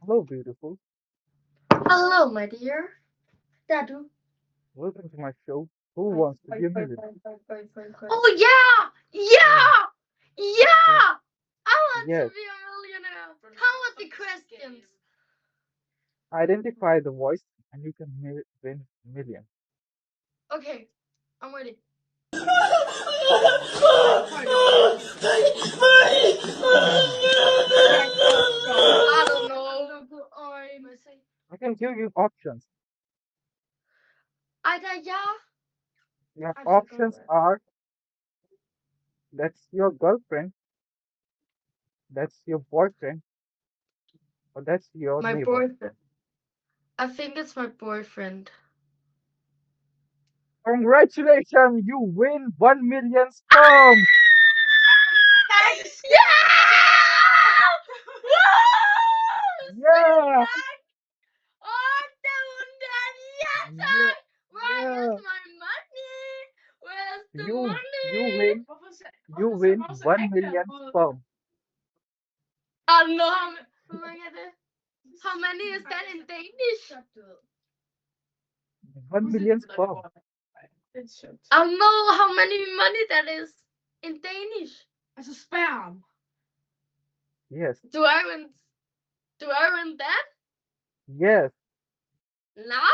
Hello, beautiful. Hello, my dear. Dadu. Welcome to my show. Who wants to be a millionaire? Oh yeah! Yeah, Yeah! yeah, Yeah! I want to yes. be a millionaire. How are the questions? Identify the voice, and you can win millions. Okay, I'm ready. I don't know. I can give you options. Either yeah. Your I options forgot. are that's your girlfriend, that's your boyfriend, or that's your My neighbor. boyfriend. I think it's my boyfriend. Congratulations, you win 1 million sperm. Yeah! Wow! Yeah, Oh, that yes! yeah, Where is yeah. my money? Where's the You money? win 1 million sperm. I don't know how many is that in Danish? 1 million sperm. I don't know how many money that is in Danish. Yes, Do I win? Do I win that yes. now?